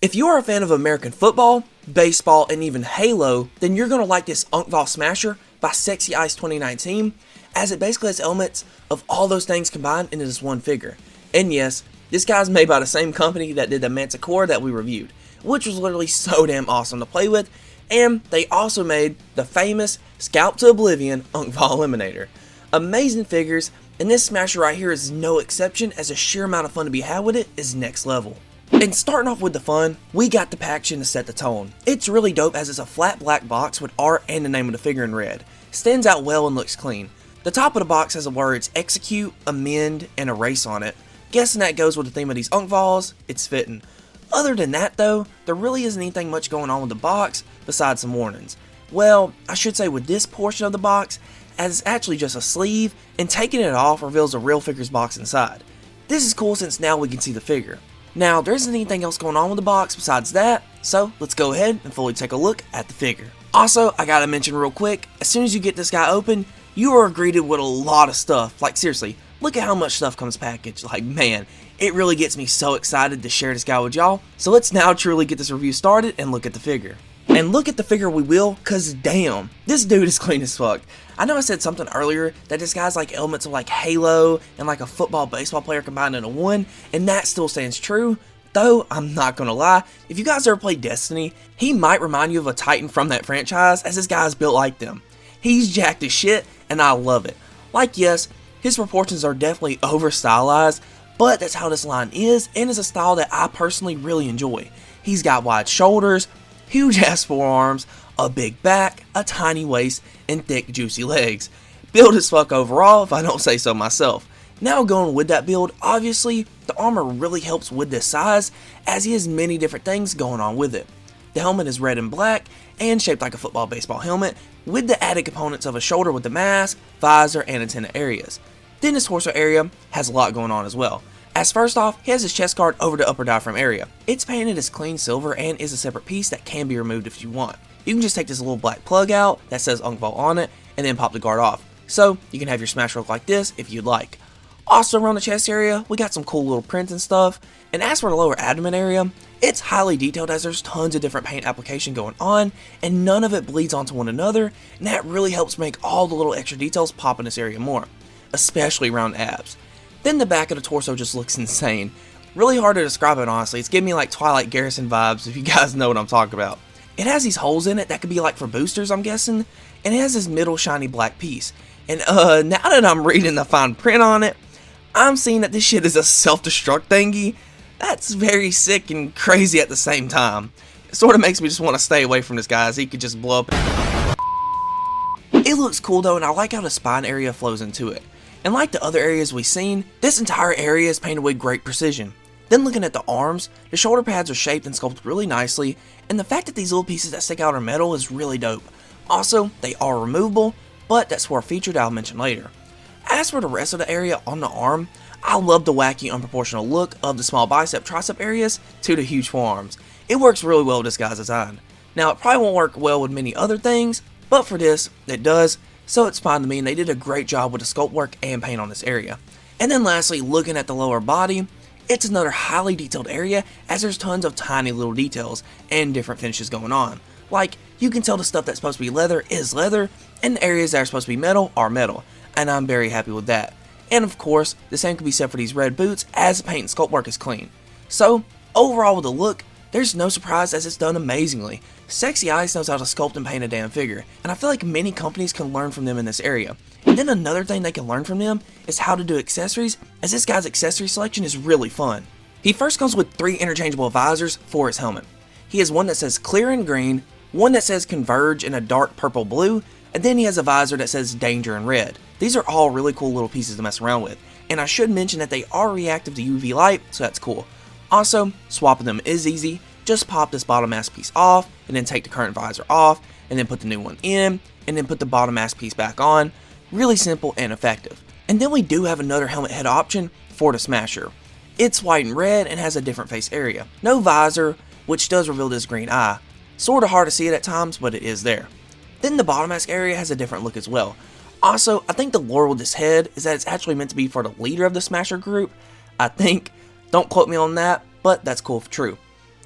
If you are a fan of American football, baseball, and even Halo, then you're going to like this UNKVAL Smasher by Sexy Ice 2019, as it basically has elements of all those things combined into this one figure. And yes, this guy's made by the same company that did the Manticore that we reviewed, which was literally so damn awesome to play with, and they also made the famous Sculpt to Oblivion UNKVAL Eliminator. Amazing figures, and this Smasher right here is no exception, as the sheer amount of fun to be had with it is next level. And starting off with the fun, we got the packaging to set the tone. It's really dope as it's a flat black box with art and the name of the figure in red. Stands out well and looks clean. The top of the box has the words execute, amend, and erase on it. Guessing that goes with the theme of these UNKVALs, it's fitting. Other than that though, there really isn't anything much going on with the box besides some warnings. Well, I should say with this portion of the box, as it's actually just a sleeve, and taking it off reveals a real figure's box inside. This is cool since now we can see the figure. Now, there isn't anything else going on with the box besides that, so let's go ahead and fully take a look at the figure. Also, I gotta mention real quick, as soon as you get this guy open, you are greeted with a lot of stuff. Like seriously, look at how much stuff comes packaged. Like man, it really gets me so excited to share this guy with y'all. So let's now truly get this review started and look at the figure. And look at the figure we will, cause damn, this dude is clean as fuck. I know I said something earlier that this guy's like elements of like Halo and like a football baseball player combined into one, and that still stands true. Though, I'm not gonna lie, if you guys ever played Destiny, he might remind you of a Titan from that franchise, as this guy's built like them. He's jacked as shit, and I love it. Like yes, his proportions are definitely over stylized, but that's how this line is, and is a style that I personally really enjoy. He's got wide shoulders, huge ass forearms, a big back, a tiny waist, and thick juicy legs. Build as fuck overall if I don't say so myself. Now going with that build, obviously the armor really helps with this size, as he has many different things going on with it. The helmet is red and black and shaped like a football baseball helmet, with the added components of a shoulder with the mask, visor, and antenna areas. Then his torso area has a lot going on as well. As first off, he has his chest guard over the upper diaphragm area. It's painted as clean silver and is a separate piece that can be removed if you want. You can just take this little black plug out that says UNKVAL on it and then pop the guard off. So you can have your Smasher look like this if you'd like. Also around the chest area, we got some cool little prints and stuff. And as for the lower abdomen area, it's highly detailed as there's tons of different paint application going on, and none of it bleeds onto one another, and that really helps make all the little extra details pop in this area more, especially around abs. Then the back of the torso just looks insane. Really hard to describe it honestly, it's giving me like Twilight Garrison vibes if you guys know what I'm talking about. It has these holes in it that could be like for boosters I'm guessing, and it has this middle shiny black piece. And now that I'm reading the fine print on it, I'm seeing that this shit is a self-destruct thingy. That's very sick and crazy at the same time. It sort of makes me just want to stay away from this guy, as he could just blow up. It looks cool though, and I like how the spine area flows into it. And like the other areas we've seen, this entire area is painted with great precision. Then looking at the arms, the shoulder pads are shaped and sculpted really nicely, and the fact that these little pieces that stick out are metal is really dope. Also, they are removable, but that's for a feature that I'll mention later. As for the rest of the area on the arm, I love the wacky unproportional look of the small bicep tricep areas to the huge forearms. It works really well with this guy's design. Now it probably won't work well with many other things, but for this, it does, so it's fine to me, and they did a great job with the sculpt work and paint on this area. And then lastly, looking at the lower body, it's another highly detailed area, as there's tons of tiny little details and different finishes going on. Like, you can tell the stuff that's supposed to be leather is leather, and the areas that are supposed to be metal are metal, and I'm very happy with that. And of course, the same can be said for these red boots, as the paint and sculpt work is clean. So, overall with the look, there's no surprise as it's done amazingly. Sexy Ice knows how to sculpt and paint a damn figure, and I feel like many companies can learn from them in this area. And then another thing they can learn from them is how to do accessories, as this guy's accessory selection is really fun. He first comes with 3 interchangeable visors for his helmet. He has one that says clear in green, one that says converge in a dark purple blue, and then he has a visor that says danger in red. These are all really cool little pieces to mess around with, and I should mention that they are reactive to UV light, so that's cool. Also, swapping them is easy. Just pop this bottom mask piece off, and then take the current visor off, and then put the new one in, and then put the bottom mask piece back on. Really simple and effective. And then we do have another helmet head option for the Smasher. It's white and red and has a different face area. No visor, which does reveal this green eye. Sorta hard to see it at times, but it is there. Then the bottom mask area has a different look as well. Also, I think the lore with this head is that it's actually meant to be for the leader of the Smasher group. I think. Don't quote me on that, but that's cool if true.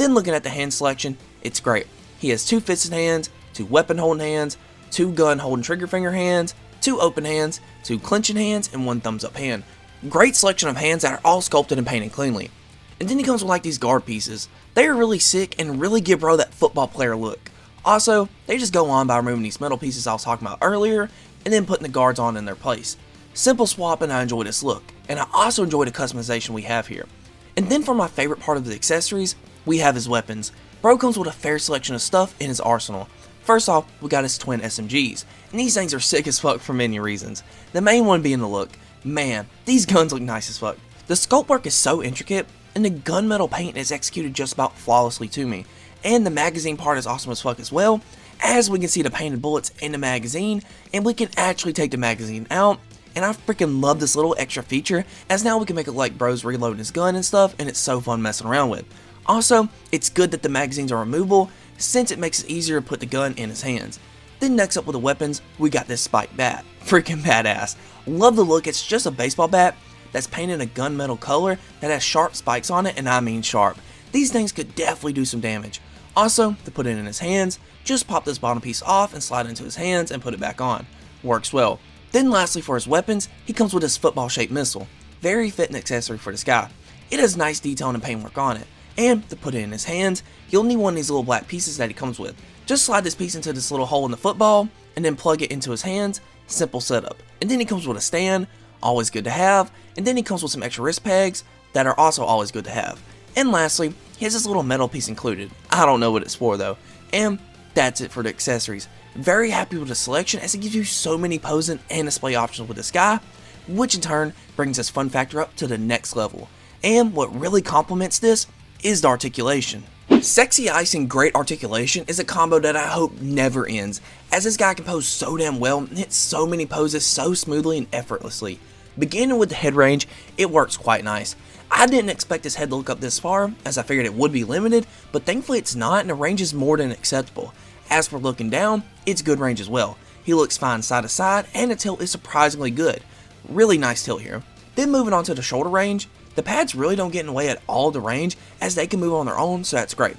Then looking at the hand selection, it's great. He has 2 fisted hands, 2 weapon holding hands, 2 gun holding trigger finger hands, 2 open hands, 2 clenching hands, and 1 thumbs up hand. Great selection of hands that are all sculpted and painted cleanly. And then he comes with like these guard pieces. They are really sick and really give bro that football player look. Also, they just go on by removing these metal pieces I was talking about earlier, and then putting the guards on in their place. Simple swap, and I enjoy this look. And I also enjoy the customization we have here. And then for my favorite part of the accessories, we have his weapons. Bro comes with a fair selection of stuff in his arsenal. First off, we got his twin SMGs, and these things are sick as fuck for many reasons. The main one being the look. Man, these guns look nice as fuck. The sculpt work is so intricate, and the gunmetal paint is executed just about flawlessly to me. And the magazine part is awesome as fuck as well, as we can see the painted bullets in the magazine, and we can actually take the magazine out. And I freaking love this little extra feature, as now we can make it like bro's reloading his gun and stuff, and it's so fun messing around with. Also, it's good that the magazines are removable, since it makes it easier to put the gun in his hands. Then next up with the weapons, we got this spiked bat. Freaking badass. Love the look. It's just a baseball bat that's painted a gunmetal color that has sharp spikes on it, and I mean sharp. These things could definitely do some damage. Also, to put it in his hands, just pop this bottom piece off and slide it into his hands and put it back on. Works well. Then lastly for his weapons, he comes with this football shaped missile. Very fitting accessory for this guy. It has nice detail and paintwork on it. And to put it in his hands, you'll need one of these little black pieces that he comes with. Just slide this piece into this little hole in the football, and then plug it into his hands. Simple setup. And then he comes with a stand, always good to have, and then he comes with some extra wrist pegs that are also always good to have. And lastly, he has this little metal piece included. I don't know what it's for though. And that's it for the accessories. Very happy with the selection, as it gives you so many posing and display options with this guy, which in turn brings this fun factor up to the next level. And what really complements this is the articulation. Sexy Ice and great articulation is a combo that I hope never ends, as this guy can pose so damn well and hit so many poses so smoothly and effortlessly. Beginning with the head range, it works quite nice. I didn't expect his head to look up this far, as I figured it would be limited, but thankfully it's not, and the range is more than acceptable. As for looking down, it's good range as well. He looks fine side to side, and the tilt is surprisingly good. Really nice tilt here. Then moving on to the shoulder range, the pads really don't get in the way at all of the range, as they can move on their own, so that's great.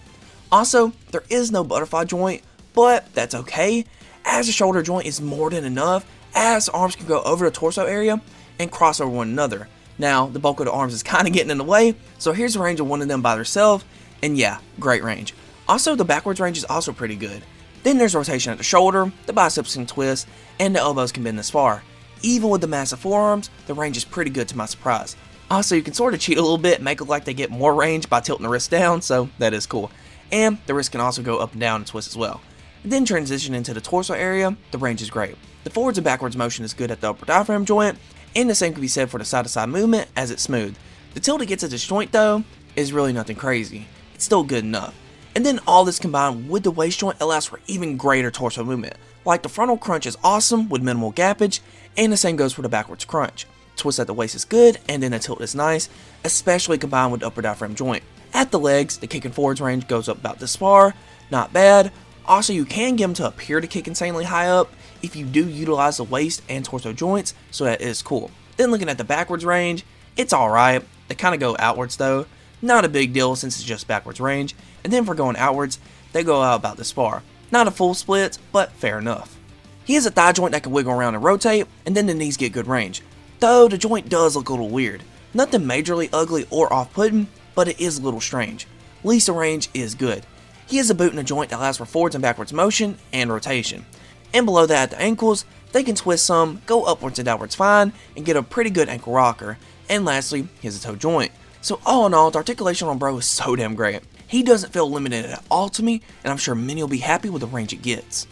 Also, there is no butterfly joint, but that's okay, as the shoulder joint is more than enough, as the arms can go over the torso area and cross over one another. Now, the bulk of the arms is kind of getting in the way, so here's the range of one of them by themselves, and yeah, great range. Also, the backwards range is also pretty good. Then there's rotation at the shoulder, the biceps can twist, and the elbows can bend this far. Even with the massive forearms, the range is pretty good to my surprise. Also, you can sort of cheat a little bit and make it look like they get more range by tilting the wrist down, so that is cool. And the wrist can also go up and down and twist as well. And then transition into the torso area, the range is great. The forwards and backwards motion is good at the upper diaphragm joint, and the same can be said for the side-to-side movement, as it's smooth. The tilt it gets at this joint though, is really nothing crazy. It's still good enough. And then all this combined with the waist joint allows for even greater torso movement. Like the frontal crunch is awesome with minimal gappage, and the same goes for the backwards crunch. Twist at the waist is good, and then the tilt is nice, especially combined with the upper diaphragm joint. At the legs, the kick and forwards range goes up about this far, not bad. Also, you can get them to appear to kick insanely high up if you do utilize the waist and torso joints, so that is cool. Then looking at the backwards range, it's alright. They kind of go outwards though. Not a big deal since it's just backwards range. And then for going outwards, they go out about this far. Not a full split, but fair enough. He has a thigh joint that can wiggle around and rotate, and then the knees get good range. Though the joint does look a little weird. Nothing majorly ugly or off-putting, but it is a little strange. At least the range is good. He has a boot and a joint that allows for forwards and backwards motion and rotation. And below that at the ankles, they can twist some, go upwards and downwards fine, and get a pretty good ankle rocker. And lastly, he has a toe joint. So all in all, the articulation on bro is so damn great. He doesn't feel limited at all to me, and I'm sure many will be happy with the range it gets.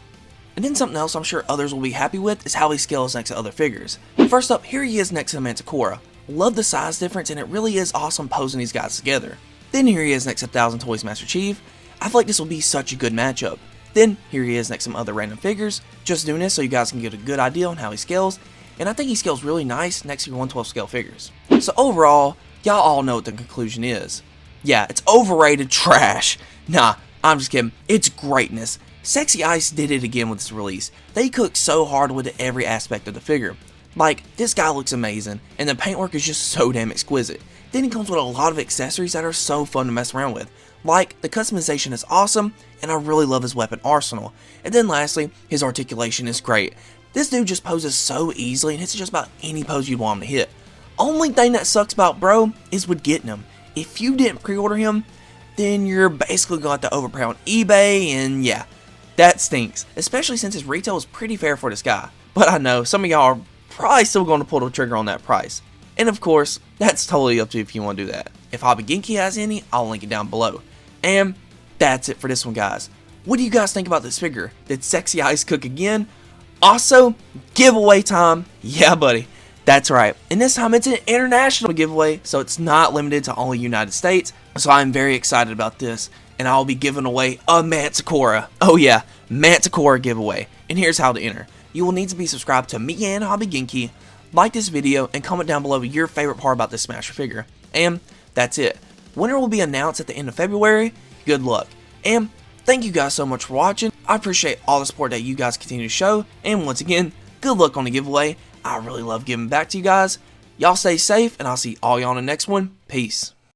And then something else I'm sure others will be happy with is how he scales next to other figures. First up, here he is next to the Manticora. Love the size difference, and it really is awesome posing these guys together. Then here he is next to 1000 Toys Master Chief. I feel like this will be such a good matchup. Then here he is next to some other random figures, just doing this so you guys can get a good idea on how he scales, and I think he scales really nice next to your 1/12 scale figures. So overall, y'all all know what the conclusion is. Yeah, it's overrated trash. Nah, I'm just kidding. It's greatness. Sexy Ice did it again with this release. They cooked so hard with every aspect of the figure. Like, this guy looks amazing, and the paintwork is just so damn exquisite. Then he comes with a lot of accessories that are so fun to mess around with. Like, the customization is awesome, and I really love his weapon arsenal. And then lastly, his articulation is great. This dude just poses so easily and hits just about any pose you'd want him to hit. Only thing that sucks about bro is with getting him. If you didn't pre-order him, then you're basically going to have to overpay on eBay, and yeah, that stinks. Especially since his retail is pretty fair for this guy. But I know, some of y'all are probably still going to pull the trigger on that price. And of course, that's totally up to you if you want to do that. If Hobby Genki has any, I'll link it down below. And that's it for this one, guys. What do you guys think about this figure? Did Sexy Eyes cook again? Also, giveaway time. Yeah, buddy. That's right. And this time it's an international giveaway, so it's not limited to only United States. So I'm very excited about this, and I'll be giving away a Manticora. Oh yeah, Manticora giveaway. And here's how to enter. You will need to be subscribed to me and Hobby Genki, like this video, and comment down below your favorite part about this Smasher figure. And that's it. Winner will be announced at the end of February. Good luck. And thank you guys so much for watching. I appreciate all the support that you guys continue to show. And once again, good luck on the giveaway. I really love giving back to you guys. Y'all stay safe, and I'll see all y'all in the next one. Peace.